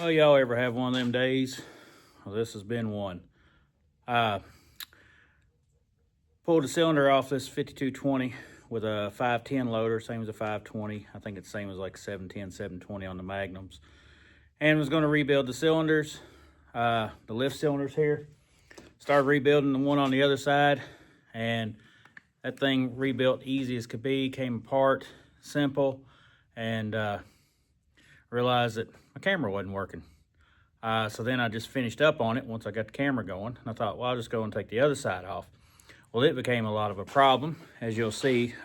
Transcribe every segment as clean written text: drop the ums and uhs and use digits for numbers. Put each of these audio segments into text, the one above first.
Oh, y'all ever have one of them days? Well, this has been one. Pulled the cylinder off this 5220 with a 510 loader, same as a 520. I think it's same as like 710, 720 on the Magnums. And was going to rebuild the cylinders, the lift cylinders here. Started rebuilding the one on the other side, and that thing rebuilt easy as could be, came apart, simple, and realized that my camera wasn't working. So then I just finished up on it once I got the camera going. And I thought, well, I'll just go and take the other side off. Well, it became a lot of a problem, as you'll see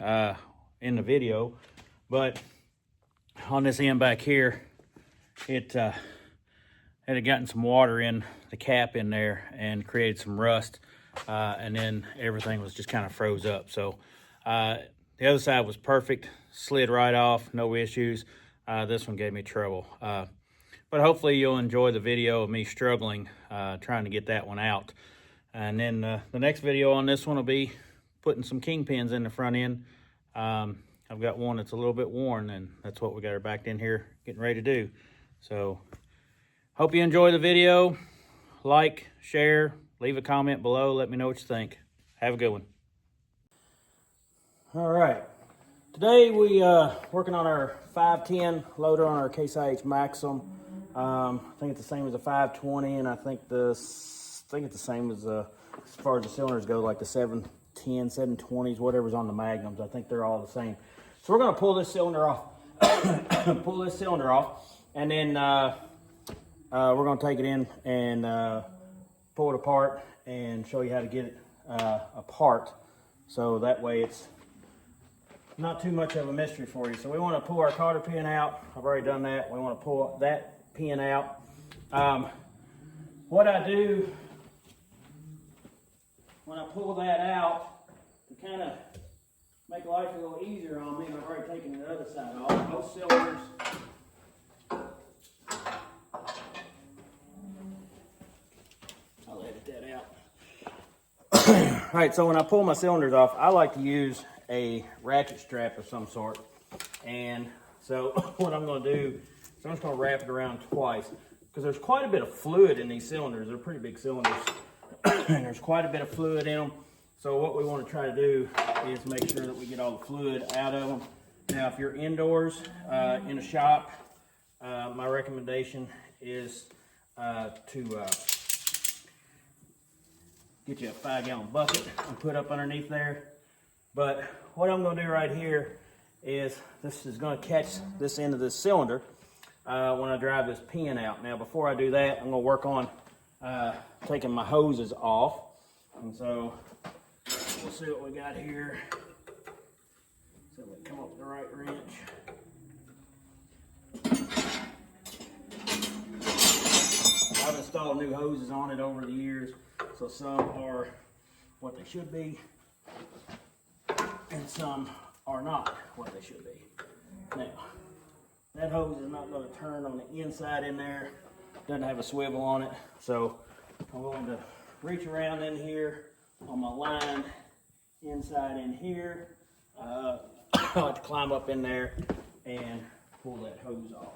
in the video. But on this end back here, it had gotten some water in the cap in there and created some rust. And then everything was just kind of froze up. So the other side was perfect, slid right off, no issues. This one gave me trouble. But hopefully you'll enjoy the video of me struggling, trying to get that one out. And then the next video on this one will be putting some kingpins in the front end. I've got one that's a little bit worn, and that's what we got her back in here getting ready to do. So hope you enjoy the video. Like, share, leave a comment below. Let me know what you think. Have a good one. All right. Today we working on our 510 loader on our Caseih Maxim. I think it's the same as a 520, and I think it's the same as far as the cylinders go, like the 710, 720s, whatever's on the Magnums. I think they're all the same. So we're gonna pull this cylinder off, and then we're gonna take it in and pull it apart and show you how to get it apart. So that way it's not too much of a mystery for you. So we want to pull our cotter pin out. I've already done that. We want to pull that pin out. What I do when I pull that out to kind of make life a little easier on me, I've already taken the other side off. Both cylinders. I'll edit that out. All right, so when I pull my cylinders off, I like to use a ratchet strap of some sort. And so what I'm going to do is I'm just going to wrap it around twice, because there's quite a bit of fluid in these cylinders. They're pretty big cylinders and there's quite a bit of fluid in them. So what we want to try to do is make sure that we get all the fluid out of them. Now if you're indoors in a shop, my recommendation is to get you a 5-gallon bucket and put up underneath there. But what I'm going to do right here is this is going to catch this end of this cylinder when I drive this pin out. Now before I do that, I'm going to work on taking my hoses off. And so we'll see what we got here. So we come up with the right wrench. I've installed new hoses on it over the years, so some are what they should be, and some are not what they should be. Now, that hose is not going to turn on the inside in there. Doesn't have a swivel on it. So I'm going to reach around in here on my line inside in here. I like to climb up in there and pull that hose off.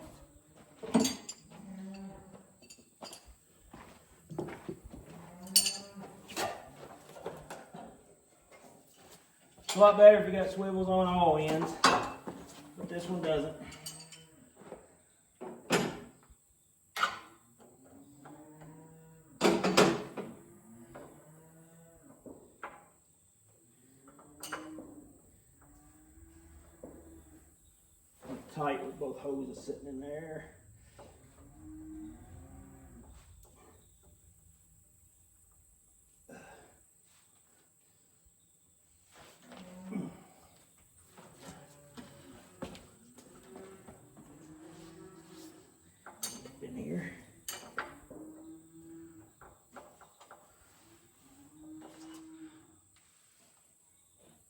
It's a lot better if you got swivels on all ends, but this one doesn't. Tight with both hoses sitting in there. In here.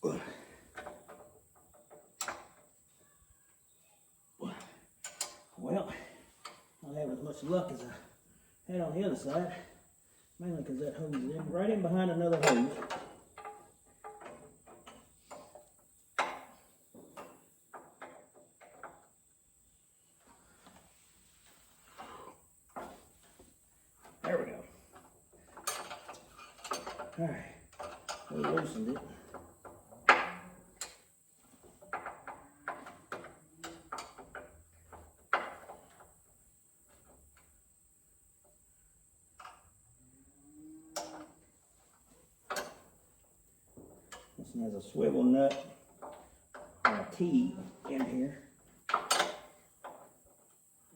Well, not having as much luck as I had on the other side, mainly because that hose is right in behind another hose. All right, we loosened it. This one has a swivel nut and a T in here.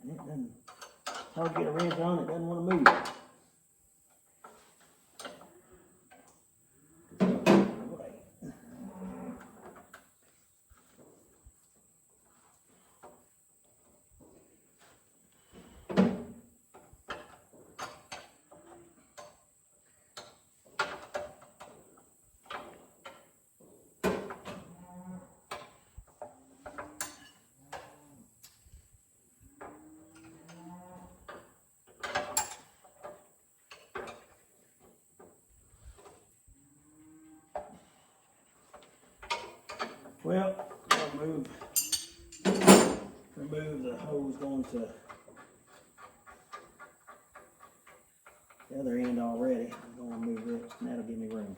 And it doesn't, hard to get a wrench on, it doesn't want to move. Well, I'll remove the hose going to the other end already. I'm going to move it, and that'll give me room.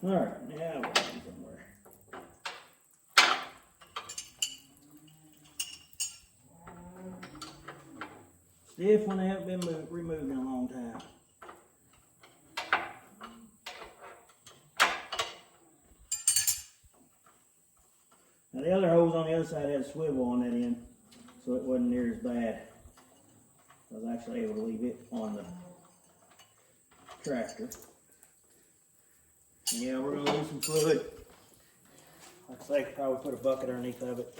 All right, now we're going somewhere. Stiff when they haven't been removed in a long time. Now the other hose on the other side had a swivel on that end, so it wasn't near as bad. I was actually able to leave it on the tractor. Yeah, we're gonna lose some fluid. Like I say, I could probably put a bucket underneath of it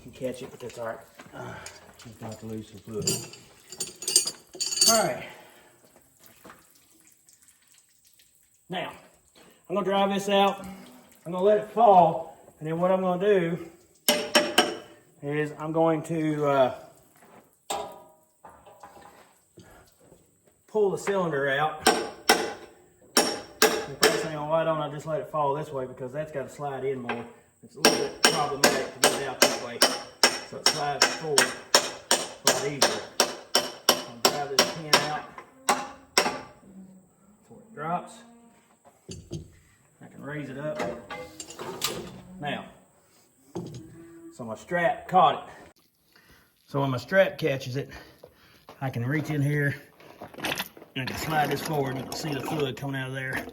and catch it, but that's all right. Just got to lose some fluid. All right. Now, I'm gonna drive this out. I'm gonna let it fall, and then what I'm gonna do is I'm going to pull the cylinder out. The first thing, why don't I just let it fall this way, because that's got to slide in more. It's a little bit problematic to get it out this way, so it slides forward a lot easier. I'll drive this pin out before it drops. I can raise it up. Now, so my strap caught it. So when my strap catches it, I can reach in here and I can slide this forward, and you can see the fluid coming out of there.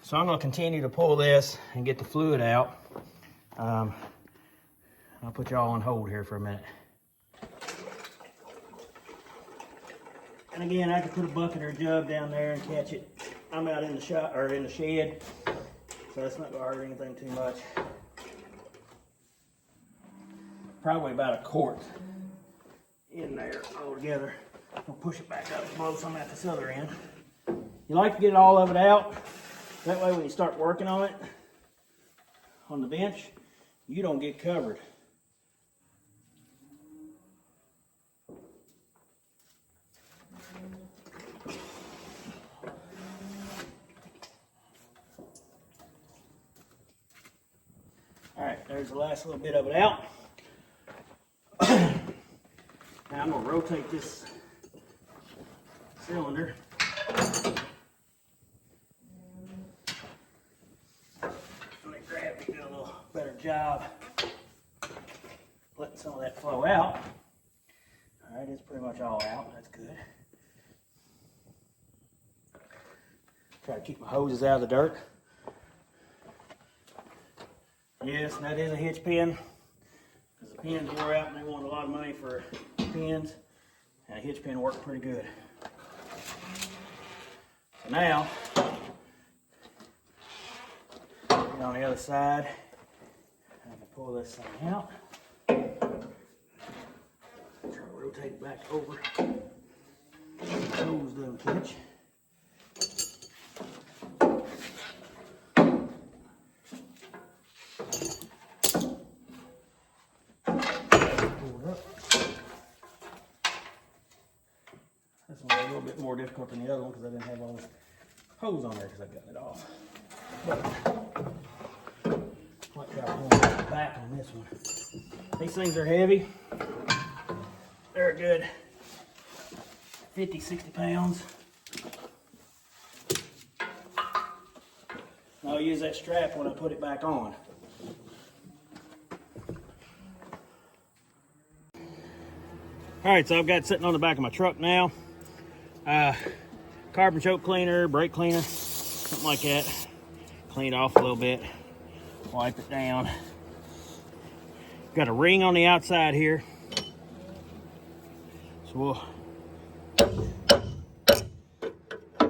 So I'm going to continue to pull this and get the fluid out. I'll put y'all on hold here for a minute. And again, I could put a bucket or a jug down there and catch it. I'm out in the shop or in the shed, so it's not going to hurt anything too much. Probably about a quart in there altogether. I'll push it back up and blow some at this other end. You like to get all of it out. That way when you start working on it, on the bench, you don't get covered. All right, there's the last little bit of it out. Now I'm going to rotate this cylinder. Let gravity do a little better job letting some of that flow out. All right, it's pretty much all out. That's good. Try to keep my hoses out of the dirt. Yes, that is a hitch pin, because the pins wore out and they wanted a lot of money for pins, and a hitch pin worked pretty good. So now, on the other side, I can pull this thing out. Try to rotate it back over. The hose doesn't catch. This one's a little bit more difficult than the other one because I didn't have all the hose on there because I've gotten it off. But like how I'm going back on this one. These things are heavy. They're a good 50, 60 pounds. And I'll use that strap when I put it back on. All right, so I've got it sitting on the back of my truck now. Carbon choke cleaner, brake cleaner, something like that. Clean it off a little bit, wipe it down. Got a ring on the outside here. So we'll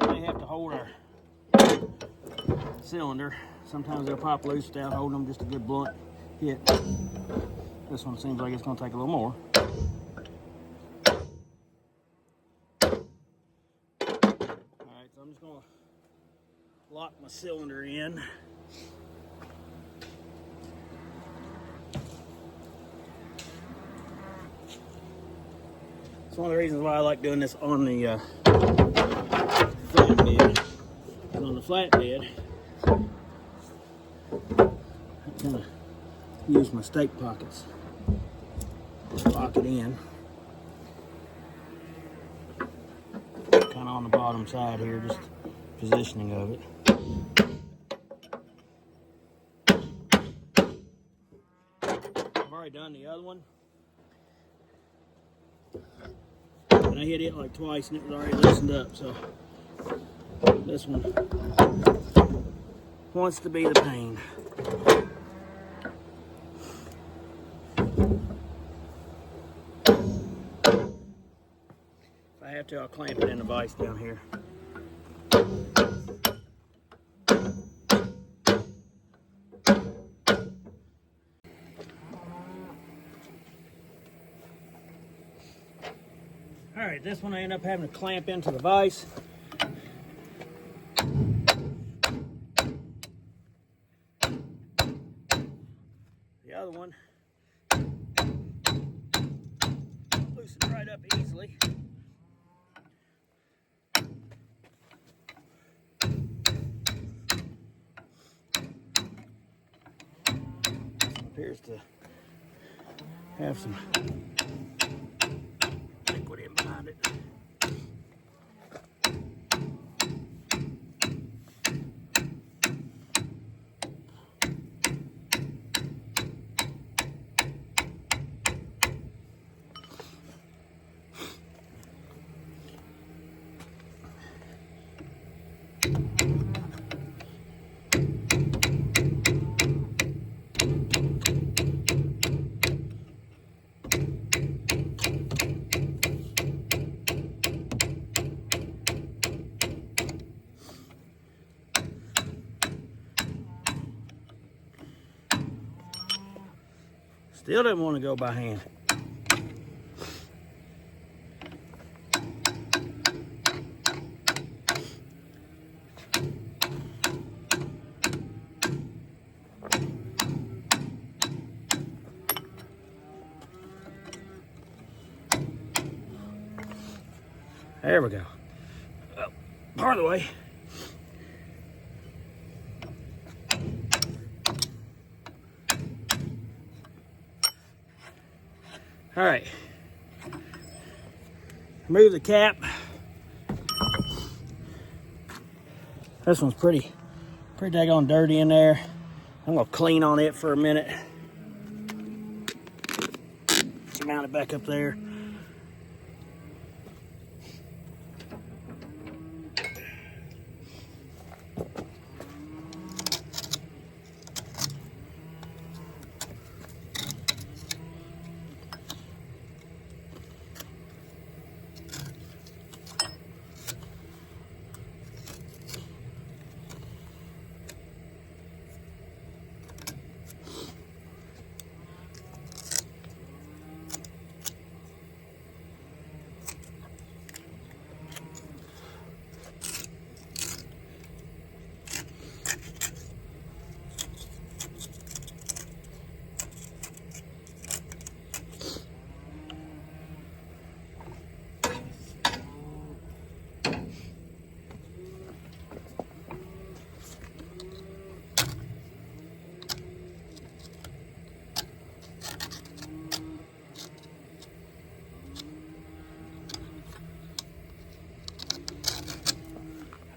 may have to hold our cylinder. Sometimes they'll pop loose without holding them, just a good blunt hit. This one seems like it's gonna take a little more. I'm just going to lock my cylinder in. It's one of the reasons why I like doing this on the flatbed. On the flatbed, I kind of use my stake pockets. Lock it in. Kind of on the bottom side here, just positioning of it. I've already done the other one. And I hit it like twice and it was already loosened up, so this one wants to be the pain. If I have to, I'll clamp it in the vise down here. All right, this one I end up having to clamp into the vise. The other one loosens right up easily. Appears to have some liquid in behind it. Still didn't want to go by hand. There we go. Part of the way. All right, remove the cap. This one's pretty daggone dirty in there. I'm gonna clean on it for a minute. Mount it back up there.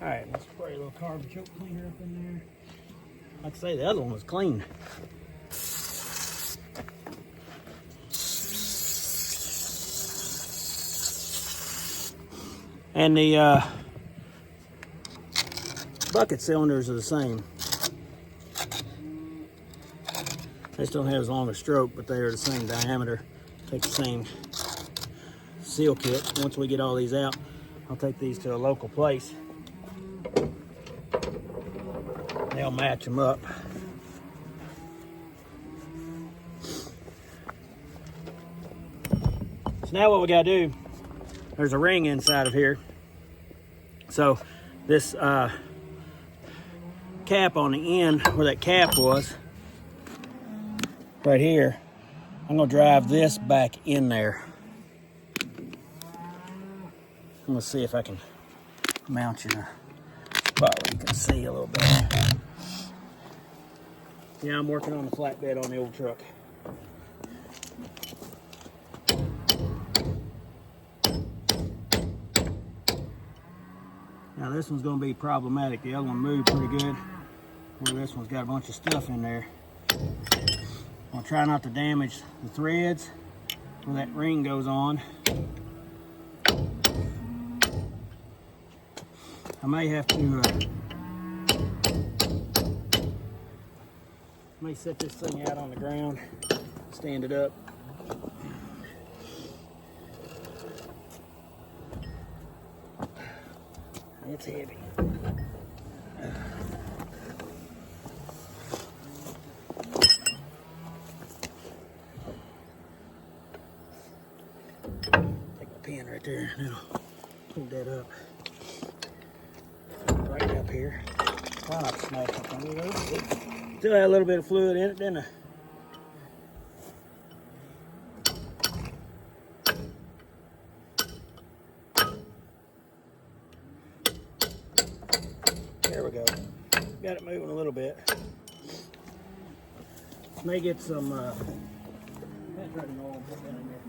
All right, let's spray a little carbon choke cleaner up in there. Like I say, the other one was clean. And the bucket cylinders are the same. They still have as long a stroke, but they are the same diameter. Take the same seal kit. Once we get all these out, I'll take these to a local place. They'll match them up. So now what we gotta do, there's a ring inside of here. So this cap on the end, where that cap was, right here, I'm gonna drive this back in there. I'm gonna see if I can mount you in a spot where you can see a little bit. Yeah, I'm working on the flatbed on the old truck. Now this one's gonna be problematic. The other one moved pretty good, where this one's got a bunch of stuff in there. I'll try not to damage the threads where that ring goes on. I may have to may set this thing out on the ground, stand it up. It's heavy. Take my pen right there, and it'll hold that up. Right up here. Try not to smash it. Still had a little bit of fluid in it, didn't I? There we go. Got it moving a little bit. May get some oil and put that in there.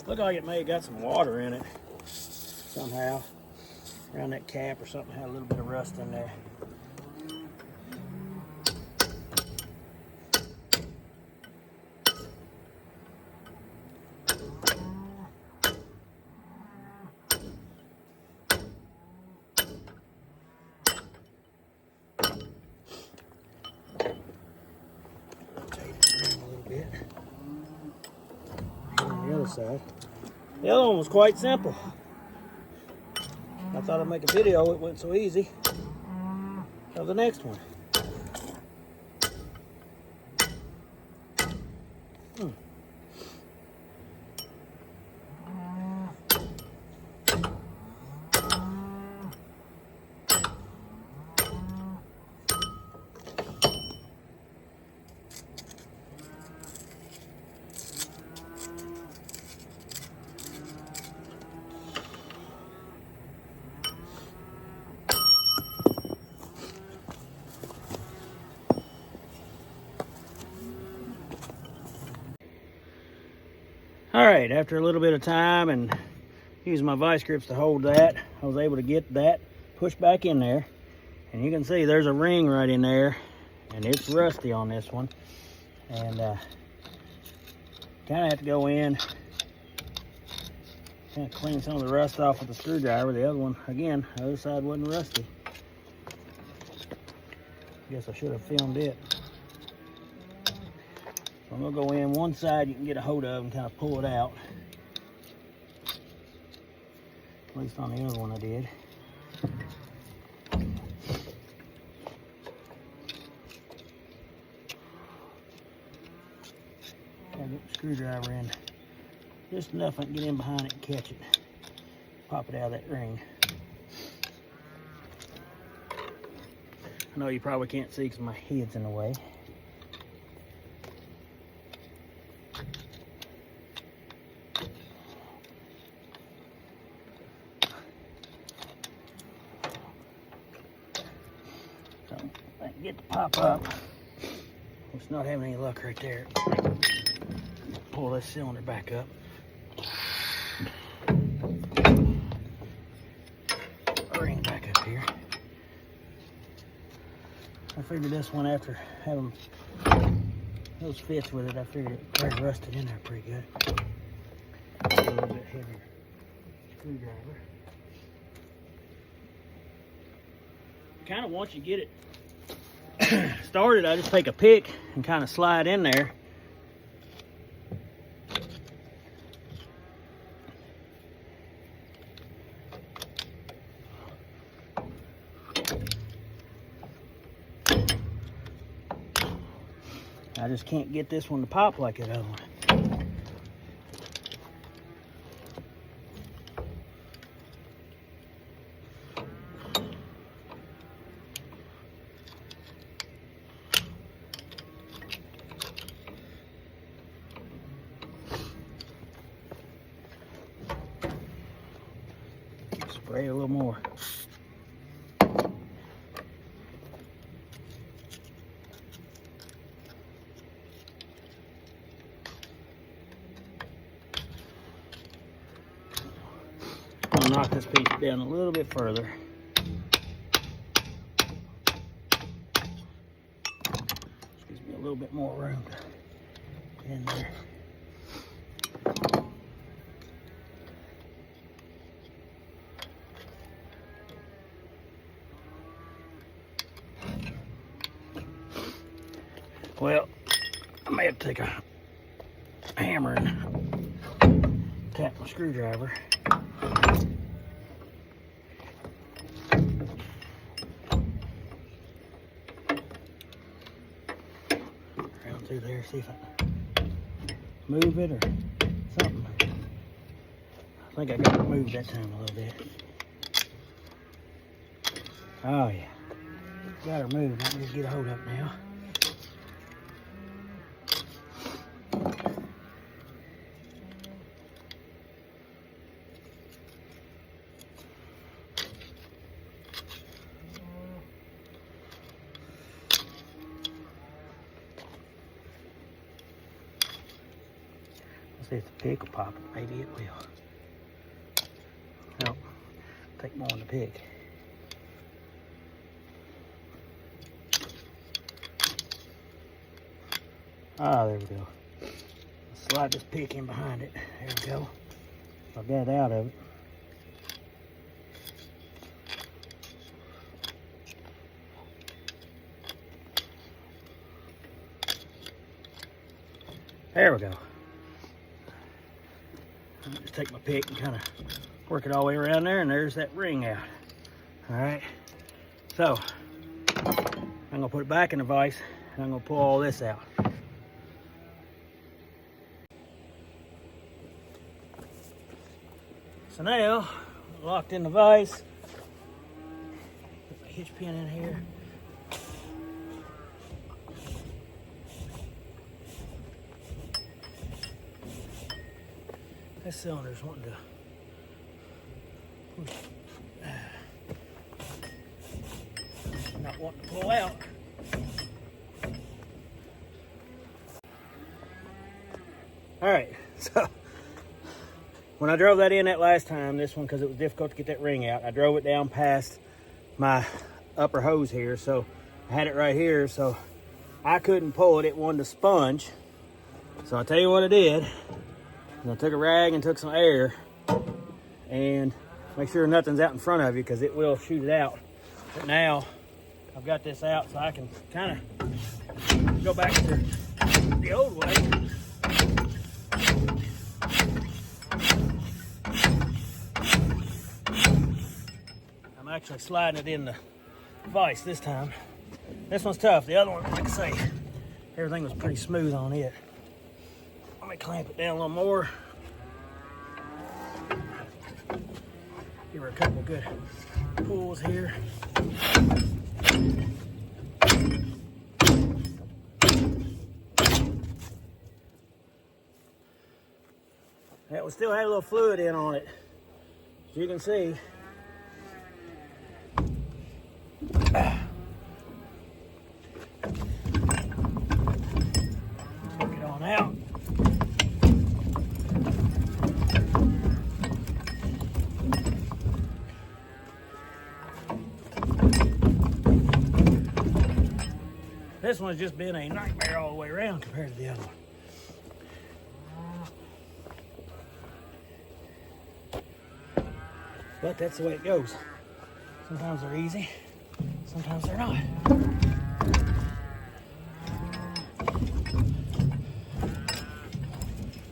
Looked like it may have got some water in it somehow. Around that cap or something, had a little bit of rust in there. Side. The other one was quite simple. I thought I'd make a video, it went so easy. So the next one. All right, after a little bit of time and using my vice grips to hold that, I was able to get that pushed back in there. And you can see there's a ring right in there, and it's rusty on this one. And kind of have to go in, kind of clean some of the rust off with the screwdriver. The other one, again, the other side wasn't rusty. Guess I should have filmed it. So I'm gonna go in one side you can get a hold of and kind of pull it out. At least on the other one I did. Gotta get the screwdriver in just enough I can get in behind it and catch it. Pop it out of that ring. I know you probably can't see because my head's in the way. So I can get the pop up. It's not having any luck right there. Pull this cylinder back up. Ring back up here. I figured this one, after having those fits with it, I figured it probably rusted in there pretty good. A little bit heavier screwdriver. Kind of once you get it started, I just take a pick and kind of slide in there. I just can't get this one to pop like that other one. Spray a little more. I'll knock this piece down a little bit further. Gives me a little bit more room to get in there. Well, I may have to take a hammer and tap my screwdriver. Around through there, see if I move it or something. I think I got it moved that time a little bit. Oh yeah, got her moved. I can just get a hold up now. See if the pick will pop it. Maybe it will. No, take more on the pick. Ah, there we go. Slide this pick in behind it. There we go. I got it out of it. There we go. Just take my pick and kind of work it all the way around there, and there's that ring out. All right, so I'm gonna put it back in the vise, and I'm gonna pull all this out. So now, locked in the vise, put my hitch pin in here. This cylinder's wanting to push, not wanting to pull out. All right, so when I drove that in that last time, this one, because it was difficult to get that ring out, I drove it down past my upper hose here, so I had it right here, so I couldn't pull it. It wanted to sponge. So I'll tell you what I did. I took a rag and took some air, and make sure nothing's out in front of you, because it will shoot it out. But now I've got this out, so I can kind of go back to the old way. I'm actually sliding it in the vise this time. This one's tough. The other one, like I say, everything was pretty smooth on it. Let me clamp it down a little more. Give her a couple good pulls here. That one still had a little fluid in on it, as you can see. out. This one's just been a nightmare all the way around compared to the other one. But that's the way it goes. Sometimes they're easy, sometimes they're not.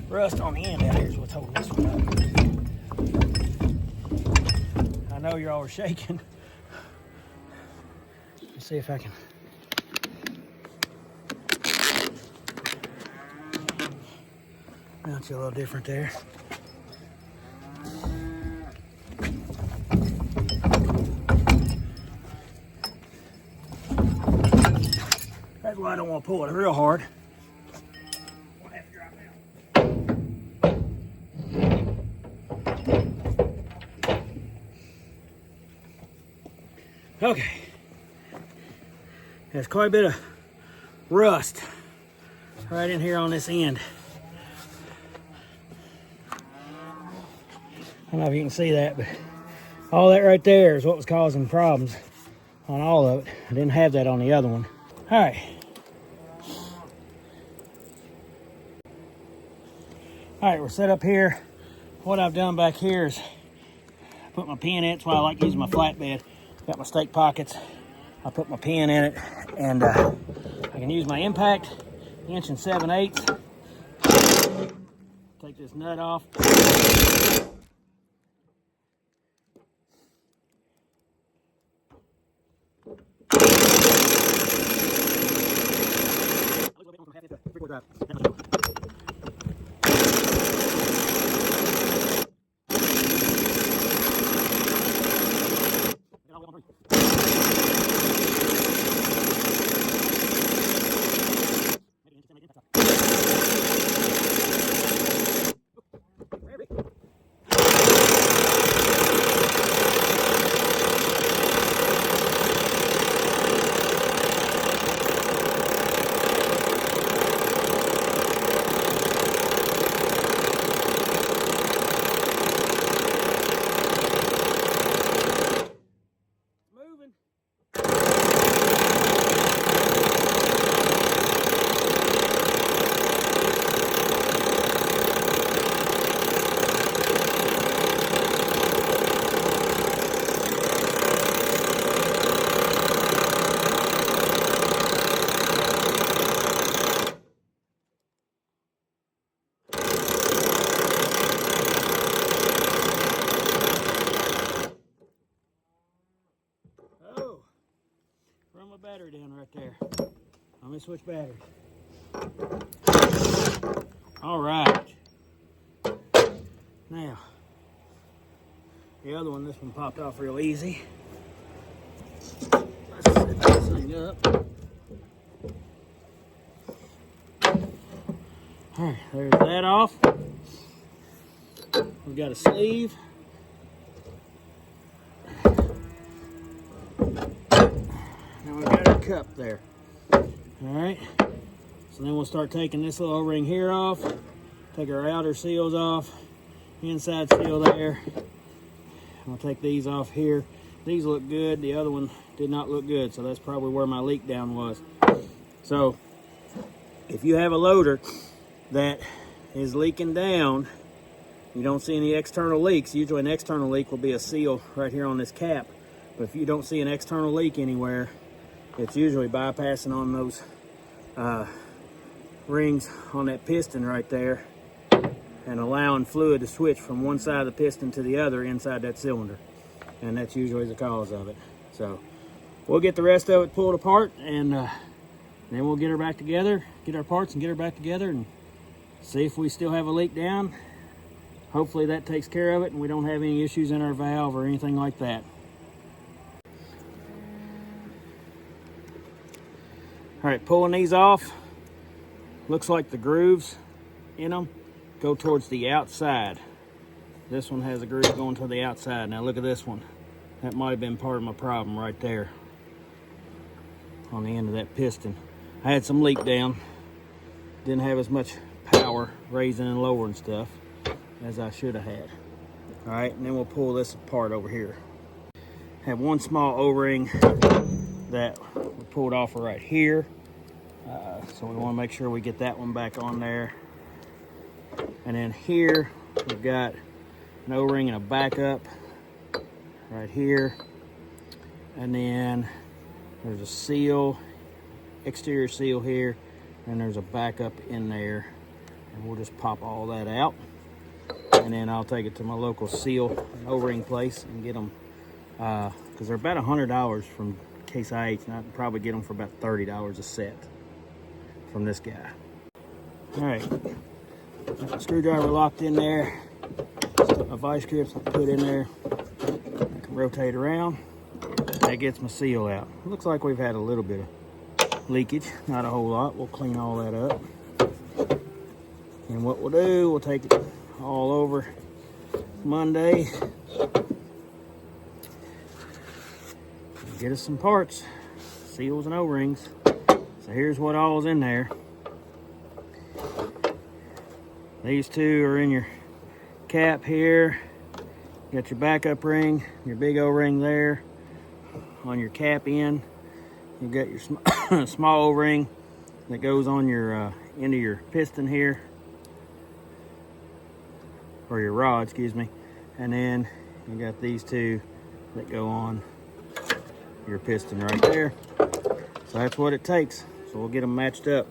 Rust on the end out here is what's holding this one up. I know you're all shaking. Let's see if I can. Mount you a little different there. That's why I don't want to pull it real hard. Okay. There's quite a bit of rust right in here on this end. I don't know if you can see that, but all that right there is what was causing problems on all of it. I didn't have that on the other one. All right. All right, we're set up here. What I've done back here is put my pin in. That's why I like using my flatbed. Got my stake pockets. I put my pin in it, and I can use my impact, 1 7/8. Take this nut off. Battery down right there. I'm gonna switch batteries. All right. Now, the other one, this one popped off real easy. Let's set this thing up. All right, there's that off. We've got a sleeve. Cup there. All right, so then we'll start taking this little O-ring here off, take our outer seals off, inside seal there. I'll take these off here. These look good, the other one did not look good, so that's probably where my leak down was. So if you have a loader that is leaking down, you don't see any external leaks. Usually an external leak will be a seal right here on this cap, but if you don't see an external leak anywhere, it's usually bypassing on those rings on that piston right there and allowing fluid to switch from one side of the piston to the other inside that cylinder. And that's usually the cause of it. So we'll get the rest of it pulled apart, and then we'll get her back together, get our parts and get her back together and see if we still have a leak down. Hopefully that takes care of it and we don't have any issues in our valve or anything like that. All right, pulling these off, looks like the grooves in them go towards the outside. This one has a groove going to the outside. Now look at this one. That might have been part of my problem right there on the end of that piston. I had some leak down. didn't have as much power raising and lowering stuff as I should have had. All right, and then we'll pull this apart over here. Have one small O-ring that we pulled off right here. So we want to make sure we get that one back on there. And then here we've got an O-ring and a backup right here. And then there's a seal, exterior seal here, and there's a backup in there. And we'll just pop all that out. And then I'll take it to my local seal O-ring place and get them, because they're about $100 from Caseih, and I can probably get them for about $30 a set from this guy. All right, got the screwdriver locked in there. My vice grips I put in there. I can rotate around. That gets my seal out. It looks like we've had a little bit of leakage, not a whole lot. We'll clean all that up. And what we'll do, we'll take it all over Monday. Get us some parts, seals and O-rings. So here's what all's in there. These two are in your cap here. You got your backup ring, your big O-ring there. On your cap end, you got your small O-ring that goes on your end of your piston here, or your rod, excuse me. And then you got these two that go on your piston right there. So that's what it takes. So we'll get them matched up.